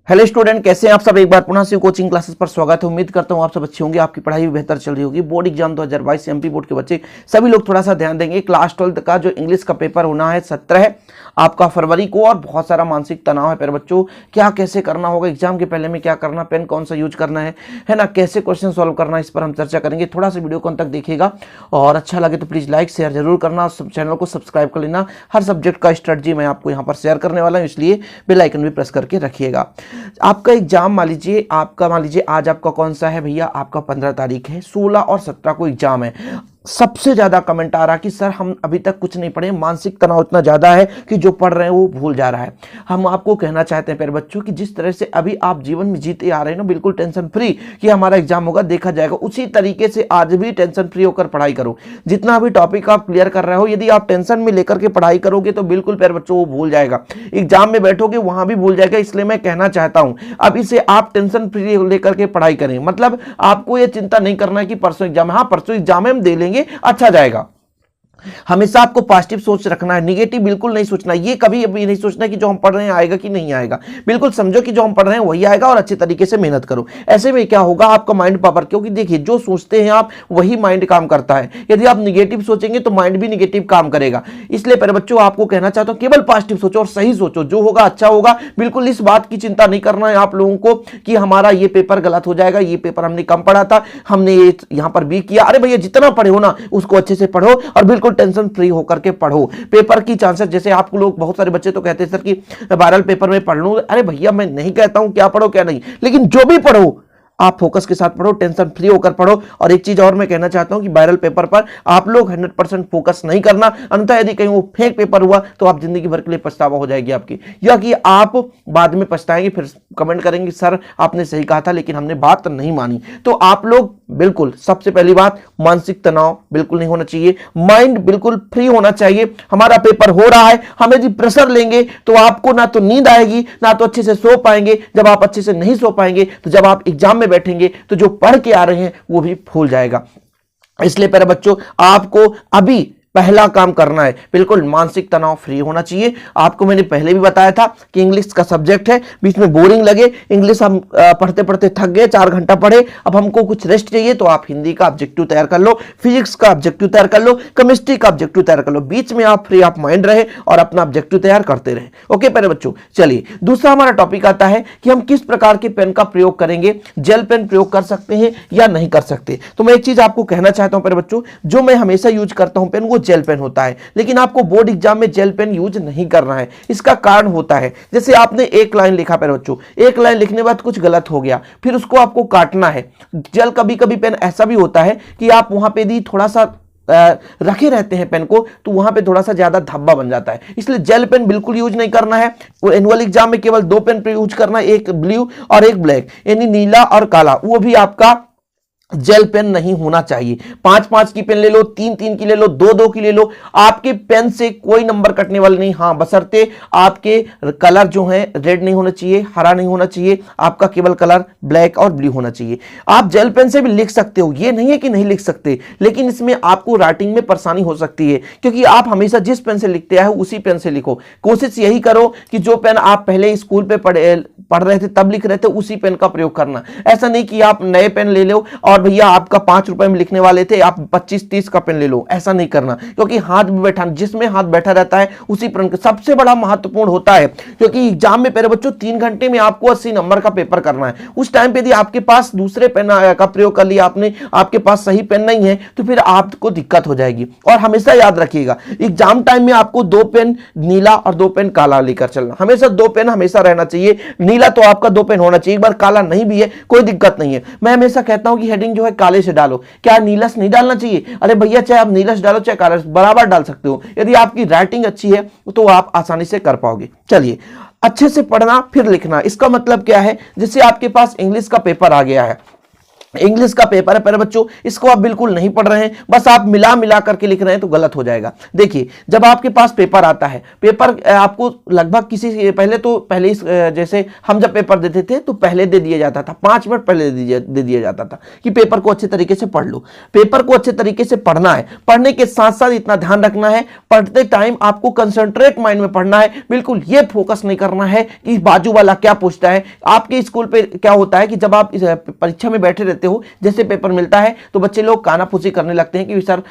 Hello student, कैसे हैं आप सब। एक बार पुनः से कोचिंग क्लासेस पर स्वागत है। उम्मीद करता हूं आप सब अच्छे होंगे, आपकी पढ़ाई भी बेहतर चल रही होगी। बोर्ड एग्जाम 2022 एमपी बोर्ड के बच्चे सभी लोग थोड़ा सा ध्यान देंगे। क्लास 12 का जो इंग्लिश का पेपर होना है 17 आपका फरवरी को, और बहुत सारा मानसिक तनाव है। पर बच्चों क्या कैसे करना होगा, एग्जाम के पहले में क्या करना, पेन कौन सा यूज करना है ना, कैसे क्वेश्चन सॉल्व करना है, इस पर हम चर्चा करेंगे। थोड़ा सा वीडियो को अंत तक देखिएगा और अच्छा लगे तो प्लीज लाइक शेयर जरूर करना, चैनल को सब्सक्राइब कर लेना। हर सब्जेक्ट का स्ट्रेटजी मैं आपको यहाँ पर शेयर करने वाला हूँ, इसलिए बेल आइकन भी प्रेस करके रखिएगा। आपका एग्जाम मान लीजिए आज आपका कौन सा है भैया, आपका 15 तारीख है, 16 और 17 को एग्जाम है। सबसे ज्यादा कमेंट आ रहा कि सर हम अभी तक कुछ नहीं पढ़े, मानसिक तनाव इतना ज्यादा है कि जो पढ़ रहे हैं वो भूल जा रहा है। हम आपको कहना चाहते हैं प्यारे बच्चों कि जिस तरह से अभी आप जीवन में जीते आ रहे हैं ना, बिल्कुल टेंशन फ्री कि हमारा एग्जाम होगा, देखा जाएगा, उसी तरीके से आज भी टेंशन फ्री होकर पढ़ाई करो। जितना भी टॉपिक आप क्लियर कर रहे हो, यदि आप टेंशन में लेकर के पढ़ाई करोगे तो बिल्कुल प्यारे बच्चों वो भूल जाएगा। एग्जाम में बैठोगे वहां भी भूल जाएगा। इसलिए मैं कहना चाहता हूं अभी से आप टेंशन फ्री लेकर के पढ़ाई करें। मतलब आपको ये चिंता नहीं करना है कि परसों एग्जाम है, हाँ परसों एग्जाम है, हम दे लेंगे, अच्छा जाएगा। हमेशा आपको पॉजिटिव सोच रखना है, निगेटिव बिल्कुल नहीं सोचना। ये कभी अभी नहीं सोचना कि जो हम पढ़ रहे हैं आएगा कि नहीं आएगा। बिल्कुल समझो कि जो हम पढ़ रहे हैं वही आएगा और अच्छे तरीके से मेहनत करो। ऐसे में क्या होगा, आपका माइंड पावर, क्योंकि देखिए जो सोचते हैं आप वही माइंड काम करता है। यदि आप निगेटिव सोचेंगे तो माइंड भी निगेटिव काम करेगा। इसलिए प्यारे बच्चों आपको कहना चाहता हूं केवल पॉजिटिव सोचो और सही सोचो, जो होगा अच्छा होगा। बिल्कुल इस बात की चिंता नहीं करना है आप लोगों को कि हमारा ये पेपर गलत हो जाएगा, ये पेपर हमने कम पढ़ा था, हमने ये यहां पर भी किया। अरे भैया जितना पढ़े हो ना उसको अच्छे से पढ़ो और बिल्कुल टेंशन फ्री होकर के पढ़ो। पेपर की चांसेस, जैसे आपको लोग बहुत सारे बच्चे तो कहते हैं सर कि वायरल पेपर में पढ़ लूं। अरे भैया मैं नहीं कहता हूं क्या पढ़ो क्या नहीं, लेकिन जो भी पढ़ो आप फोकस के साथ पढ़ो, टेंशन फ्री होकर पढ़ो। और एक चीज और मैं कहना चाहता हूं कि वायरल पेपर पर आप लोग 100% फोकस नहीं करना, अन्यथा यदि कहीं वो फेक पेपर हुआ तो आप जिंदगी भर के लिए पछतावा हो जाएगी आपकी, या कि आप बाद में पछताएंगे, फिर कमेंट करेंगे सर आपने सही कहा था लेकिन हमने बात नहीं मानी। तो आप लोग बिल्कुल, सबसे पहली बात, मानसिक तनाव बिल्कुल नहीं होना चाहिए, माइंड बिल्कुल फ्री होना चाहिए। हमारा पेपर हो रहा है, हम यदि प्रेशर लेंगे तो आपको ना तो नींद आएगी, ना तो अच्छे से सो पाएंगे। जब आप अच्छे से नहीं सो पाएंगे तो जब आप एग्जाम में बैठेंगे तो जो पढ़ के आ रहे हैं वो भी भूल जाएगा। इसलिए प्यारे बच्चों आपको अभी पहला काम करना है, बिल्कुल मानसिक तनाव फ्री होना चाहिए। आपको मैंने पहले भी बताया था कि इंग्लिश का सब्जेक्ट है, बीच में बोरिंग लगे, इंग्लिश हम पढ़ते पढ़ते थक गए, 4 घंटा पढ़े, अब हमको कुछ रेस्ट चाहिए, तो आप हिंदी का ऑब्जेक्टिव तैयार कर लो, फिजिक्स का ऑब्जेक्टिव तैयार कर लो, केमिस्ट्री का ऑब्जेक्टिव तैयार कर लो। बीच में आप फ्री ऑफ माइंड रहे और अपना ऑब्जेक्टिव तैयार करते रहे। ओके प्यारे बच्चों, चलिए दूसरा हमारा टॉपिक आता है कि हम किस प्रकार के पेन का प्रयोग करेंगे। जेल पेन प्रयोग कर सकते हैं या नहीं कर सकते। तो मैं एक चीज आपको कहना चाहता हूं प्यारे बच्चों, जो मैं हमेशा यूज करता हूं पेन वो जेल पेन होता है, लेकिन आपको बोर्ड एग्जाम में जेल पेन यूज नहीं करना है। इसका कारण होता है, जैसे आपने एक लाइन लिखा प्यारे बच्चों, एक लाइन लिखने के बाद कुछ गलत हो गया, फिर उसको आपको काटना है। जेल कभी कभी पेन ऐसा भी होता है कि आप वहां पे भी थोड़ा सा रखे रहते हैं पेन को, तो वहां पे थोड़ा सा ज्यादा धब्बा बन जाता है। इसलिए जेल पेन बिल्कुल यूज नहीं करना है। वो एनुअल एग्जाम में केवल 2 पेन यूज करना है, एक ब्लू और एक ब्लैक, यानी नीला और काला। वो भी आपका जेल पेन नहीं होना चाहिए। 5-5 की पेन ले लो, 3-3 की ले लो, 2-2 की ले लो, आपके पेन से कोई नंबर कटने वाला नहीं। हाँ बशर्ते आपके कलर जो है रेड नहीं होना चाहिए, हरा नहीं होना चाहिए, आपका केवल कलर ब्लैक और ब्लू होना चाहिए। आप जेल पेन से भी लिख सकते हो, ये नहीं है कि नहीं लिख सकते, लेकिन इसमें आपको राइटिंग में परेशानी हो सकती है, क्योंकि आप हमेशा जिस पेन से लिखते आए हो उसी पेन से लिखो। कोशिश यही करो कि जो पेन आप पहले स्कूल पे पढ़ रहे थे तब लिख रहे थे उसी पेन का प्रयोग करना। ऐसा नहीं कि आप नए पेन ले लो और भैया आपका 5 रुपए में लिखने वाले थे, आप 25-30 का पेन ले लो, ऐसा नहीं करना। क्योंकि हाथ भी बैठा, जिसमें हाथ बैठा रहता है उसी पेन का सबसे बड़ा महत्वपूर्ण होता है। क्योंकि एग्जाम में प्यारे बच्चों 3 घंटे में आपको 80 नंबर का पेपर करना है। उस टाइम पे यदि आपके पास दूसरे पेन का प्रयोग कर लिया आपने, आपके पास सही पेन नहीं है, तो फिर आपको दिक्कत हो जाएगी। और हमेशा याद रखिएगा एग्जाम टाइम में आपको 2 पेन नीला और 2 पेन काला लेकर चलना। हमेशा 2 पेन हमेशा रहना चाहिए। नीला तो आपका 2 पेन होना चाहिए, एक बार काला नहीं भी है कोई दिक्कत नहीं है। मैं हमेशा कहता हूं कि हेडिंग जो है काले से डालो। क्या नीलस नहीं डालना चाहिए? अरे भैया चाहे आप नीलस डालो चाहे काला, बराबर डाल सकते हो। यदि आपकी राइटिंग अच्छी है तो आप आसानी से कर पाओगे। चलिए, अच्छे से पढ़ना फिर लिखना। इसका मतलब क्या है, जैसे आपके पास इंग्लिश का पेपर आ गया है, इंग्लिश का पेपर है प्यारे बच्चों, इसको आप बिल्कुल नहीं पढ़ रहे हैं, बस आप मिला मिला करके लिख रहे हैं तो गलत हो जाएगा। देखिए जब आपके पास पेपर आता है, पेपर आपको लगभग किसी पहले जैसे हम जब पेपर देते थे तो पहले दे दिया जाता था, 5 मिनट पहले दे दिया जाता था कि पेपर को अच्छे तरीके से पढ़ लो। पेपर को अच्छे तरीके से पढ़ना है, पढ़ने के साथ साथ इतना ध्यान रखना है, पढ़ते टाइम आपको कंसंट्रेट माइंड में पढ़ना है, बिल्कुल ये फोकस नहीं करना है कि बाजू वाला क्या पूछता है। आपके स्कूल पे क्या होता है कि जब आप परीक्षा में बैठे रहते हो, जैसे पेपर मिलता है तो बच्चे लोग कानाफूसी करने लगते हैं कि सर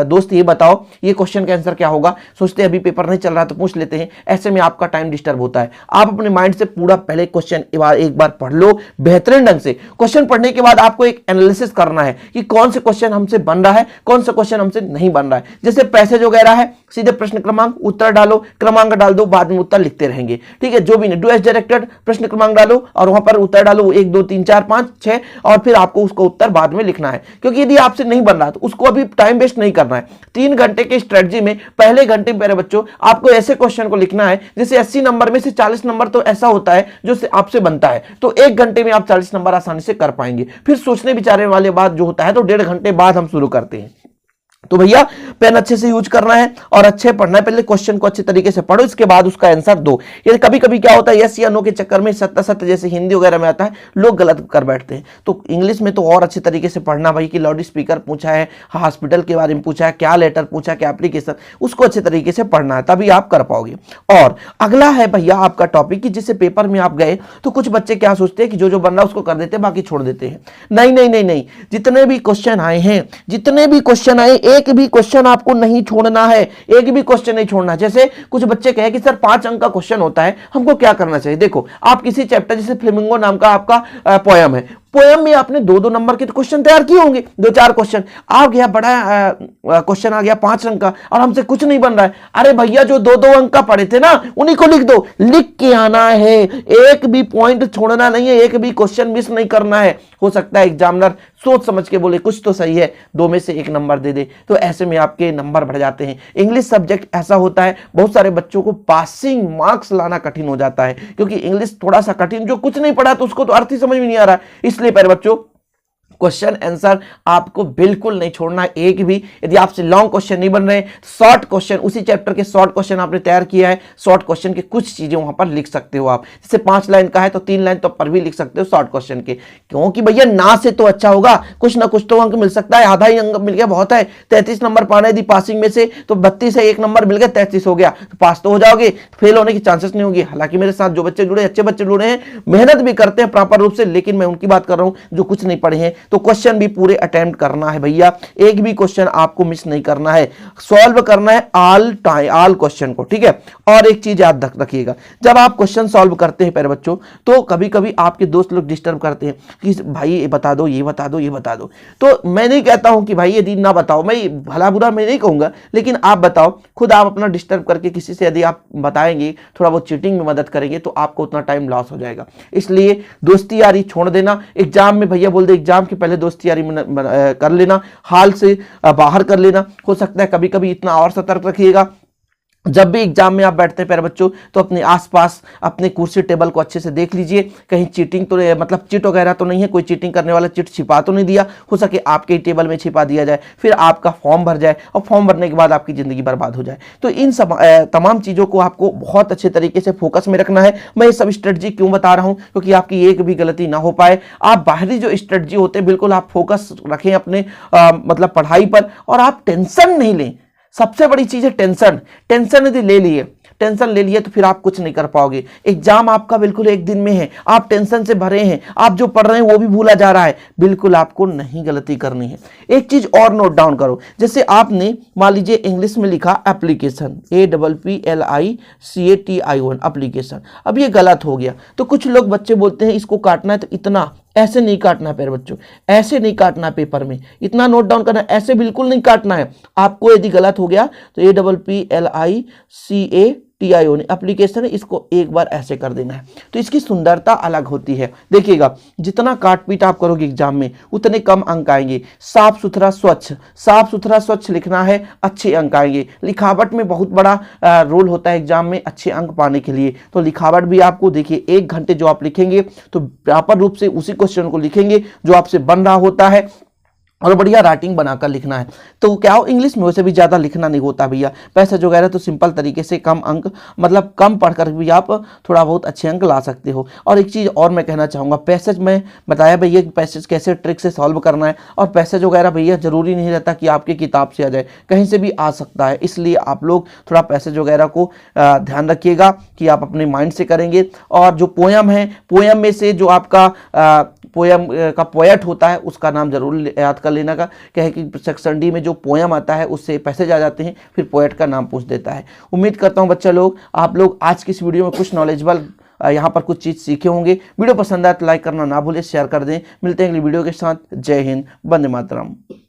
दोस्त ये बताओ ये क्वेश्चन का आंसर क्या होगा, सोचते हैं अभी पेपर नहीं चल रहा तो पूछ लेते हैं। ऐसे में आपका टाइम डिस्टर्ब होता है। आप अपने माइंड से पूरा पहले क्वेश्चन एक बार पढ़ लो बेहतरीन ढंग से। क्वेश्चन पढ़ने के बाद आपको एक एनालिसिस करना है कि कौन से क्वेश्चन हमसे बन रहा है, कौन सा क्वेश्चन हमसे नहीं बन रहा है। जैसे पैसेज वगैरह है, सीधे प्रश्न क्रमांक उत्तर डालो, क्रमांक डाल दो, बाद में उत्तर लिखते रहेंगे, ठीक है। जो भी नहीं, डू एज डायरेक्टेड, प्रश्न क्रमांक डालो और वहां पर उत्तर डालो 1 2 3 4 5 6 और फिर आपको उसको उत्तर बाद में लिखना है। क्योंकि यदि आपसे नहीं बन रहा तो उसको अभी टाइम वेस्ट नहीं करना है। 3 घंटे की स्ट्रेटजी में पहले घंटे मेरे बच्चों आपको ऐसे क्वेश्चन को लिखना है जैसे 80 नंबर में से 40 नंबर तो ऐसा होता है जो आपसे बनता है, तो 1 घंटे में आप 40 नंबर आसानी से कर पाएंगे। फिर सोचने विचारने वाले बात जो होता है तो 1.5 घंटे बाद हम शुरू करते हैं। तो भैया पेन अच्छे से यूज करना है और अच्छे पढ़ना है। पहले क्वेश्चन को अच्छे तरीके से पढ़ो, इसके बाद उसका आंसर दो। ये कभी कभी क्या होता है, यस या नो के चक्कर में सत्ता सत्य जैसे हिंदी वगैरह में आता है लोग गलत कर बैठते हैं। तो इंग्लिश में तो और अच्छे तरीके से पढ़ना भाई, कि लाउड स्पीकर पूछा है, हॉस्पिटल के बारे में पूछा है, क्या लेटर पूछा, क्या एप्लीकेशन, उसको अच्छे तरीके से पढ़ना है, तभी आप कर पाओगे। और अगला है भैया आपका टॉपिक कि जिससे पेपर में आप गए तो कुछ बच्चे क्या सोचते हैं कि जो बन रहा है उसको कर देते हैं, बाकी छोड़ देते हैं। नहीं नहीं नहीं नहीं, जितने भी क्वेश्चन आए हैं, जितने भी क्वेश्चन आए, एक भी क्वेश्चन आपको नहीं छोड़ना है, एक भी क्वेश्चन नहीं छोड़ना। जैसे कुछ बच्चे कहे कि सर 5 अंक का क्वेश्चन होता है, हमको क्या करना चाहिए। देखो आप किसी चैप्टर, जैसे फ्लेमिंगो नाम का आपका पोयम है, पोयम में आपने 2-2 नंबर के क्वेश्चन तैयार किए होंगे, 2-4 क्वेश्चन आ गया, बड़ा क्वेश्चन आ गया 5 अंक का और हमसे कुछ नहीं बन रहा है। अरे भैया जो 2-2 अंक का पढ़े थे ना उन्हीं को लिख दो, लिख के आना है, एक भी पॉइंट छोड़ना नहीं है, एक भी क्वेश्चन मिस नहीं करना है। हो सकता है एग्जामिनर सोच समझ के बोले कुछ तो सही है, 2 में से 1 नंबर दे दे, तो ऐसे में आपके नंबर बढ़ जाते हैं। इंग्लिश सब्जेक्ट ऐसा होता है, बहुत सारे बच्चों को पासिंग मार्क्स लाना कठिन हो जाता है, क्योंकि इंग्लिश थोड़ा सा कठिन, जो कुछ नहीं पढ़ा तो उसको तो अर्थ ही समझ में नहीं आ रहा है। इसलिए प्यारे बच्चों क्वेश्चन आंसर आपको बिल्कुल नहीं छोड़ना है, एक भी। यदि आपसे लॉन्ग क्वेश्चन नहीं बन रहे, शॉर्ट क्वेश्चन, उसी चैप्टर के शॉर्ट क्वेश्चन आपने तैयार किया है, शॉर्ट क्वेश्चन के कुछ चीजें वहां पर लिख सकते हो आप। जैसे 5 लाइन का है तो 3 लाइन तो पर भी लिख सकते हो शॉर्ट क्वेश्चन के, क्योंकि भैया ना से तो अच्छा होगा, कुछ ना कुछ तो अंक मिल सकता है। आधा ही अंक मिल गया बहुत है, 33 नंबर पाना यदि पासिंग में से तो 32 है, 1 नंबर मिल गया, 33 हो गया, तो पास तो हो जाओगे, फेल होने की चांसेस नहीं होगी। हालांकि मेरे साथ जो बच्चे जुड़े, अच्छे बच्चे जुड़े हैं, मेहनत भी करते हैं प्रॉपर रूप से, लेकिन मैं उनकी बात कर रहा हूं जो कुछ नहीं पढ़े हैं। तो क्वेश्चन भी पूरे अटेम्प्ट करना है भैया, एक भी क्वेश्चन आपको मिस नहीं करना है, सॉल्व करना है ऑल टाइम, ऑल क्वेश्चन को, ठीक है। और एक चीज याद रखिएगा, जब आप क्वेश्चन सॉल्व करते हैं प्यारे बच्चों, तो कभी कभी आपके दोस्त लोग डिस्टर्ब करते हैं कि भाई ये बता दो, ये बता दो, ये बता दो। तो मैं नहीं कहता हूं कि भाई यदि ना बताओ, मैं भला बुरा मैं नहीं कहूंगा, लेकिन आप बताओ खुद, आप अपना डिस्टर्ब करके किसी से यदि आप बताएंगे, थोड़ा बहुत चीटिंग में मदद करेंगे, तो आपको उतना टाइम लॉस हो जाएगा। इसलिए दोस्ती यारी छोड़ देना। एग्जाम में भैया बोल दे, एग्जाम के पहले दोस्ती यारी कर लेना, हाल से बाहर कर लेना। हो सकता है कभी कभी इतना और सतर्क रखिएगा, जब भी एग्जाम में आप बैठते हैं प्यारे बच्चों, तो अपने आसपास अपने कुर्सी टेबल को अच्छे से देख लीजिए, कहीं चीटिंग तो मतलब चिट वगैरह तो नहीं है, कोई चीटिंग करने वाला चिट छिपा तो नहीं दिया, हो सके आपके टेबल में छिपा दिया जाए, फिर आपका फॉर्म भर जाए और फॉर्म भरने के बाद आपकी जिंदगी बर्बाद हो जाए। तो इन सब तमाम चीज़ों को आपको बहुत अच्छे तरीके से फोकस में रखना है। मैं ये सब स्ट्रेटजी क्यों बता रहा हूँ, क्योंकि आपकी एक भी गलती ना हो पाए। आप बाहरी जो स्ट्रेटजी होते हैं, बिल्कुल आप फोकस रखें अपने मतलब पढ़ाई पर, और आप टेंशन नहीं लें। सबसे बड़ी चीज है टेंशन। टेंशन यदि ले लिए तो फिर आप कुछ नहीं कर पाओगे। एग्जाम आपका बिल्कुल 1 दिन में है, आप टेंशन से भरे हैं, आप जो पढ़ रहे हैं वो भी भूला जा रहा है। बिल्कुल आपको नहीं गलती करनी है। एक चीज और नोट डाउन करो, जैसे आपने मान लीजिए इंग्लिश में लिखा एप्लीकेशन, APPLICATION एप्लीकेशन, अब ये गलत हो गया, तो कुछ लोग बच्चे बोलते हैं इसको काटना है तो इतना, ऐसे नहीं काटना है प्यारे बच्चों, ऐसे नहीं काटना है पेपर में, इतना नोट डाउन करना है, ऐसे बिल्कुल नहीं काटना है। आपको यदि गलत हो गया तो APPLICATION TION एप्लीकेशन है, इसको एक बार ऐसे कर देना है। तो इसकी सुंदरता अलग होती है। देखिएगा, जितना काट पीट आप करोगे एग्जाम में उतने कम अंक आएंगे। साफ सुथरा स्वच्छ लिखना है, अच्छे अंक आएंगे। लिखावट में बहुत बड़ा रोल होता है एग्जाम में अच्छे अंक पाने के लिए। तो लिखावट भी आपको देखिए 1 घंटे जो आप लिखेंगे तो प्रॉपर रूप से उसी क्वेश्चन को लिखेंगे जो आपसे बन रहा होता है और बढ़िया राइटिंग बनाकर लिखना है। तो क्या हो, इंग्लिश में वैसे भी ज़्यादा लिखना नहीं होता भैया, पैसेज वगैरह तो सिंपल तरीके से कम अंक मतलब कम पढ़कर भी आप थोड़ा बहुत अच्छे अंक ला सकते हो। और एक चीज़ और मैं कहना चाहूँगा, पैसेज में बताया भैया कि पैसेज कैसे ट्रिक से सॉल्व करना है। और पैसेज वगैरह भैया ज़रूरी नहीं रहता कि आपकी किताब से आ जाए, कहीं से भी आ सकता है। इसलिए आप लोग थोड़ा पैसेज वगैरह को ध्यान रखिएगा कि आप अपने माइंड से करेंगे। और जो पोयम है, पोयम में से जो आपका पोयम का पोएट होता है उसका नाम जरूर याद कर लेना का, क्या है कि सेक्शन डी में जो पोयम आता है उससे पैसेज आ जाते हैं, फिर पोएट का नाम पूछ देता है। उम्मीद करता हूं बच्चा लोग, आप लोग आज की इस वीडियो में कुछ नॉलेजेबल यहाँ पर कुछ चीज़ सीखे होंगे। वीडियो पसंद आए तो लाइक करना ना भूलें, शेयर कर दें। मिलते हैं अगली वीडियो के साथ। जय हिंद, वंदे मातरम।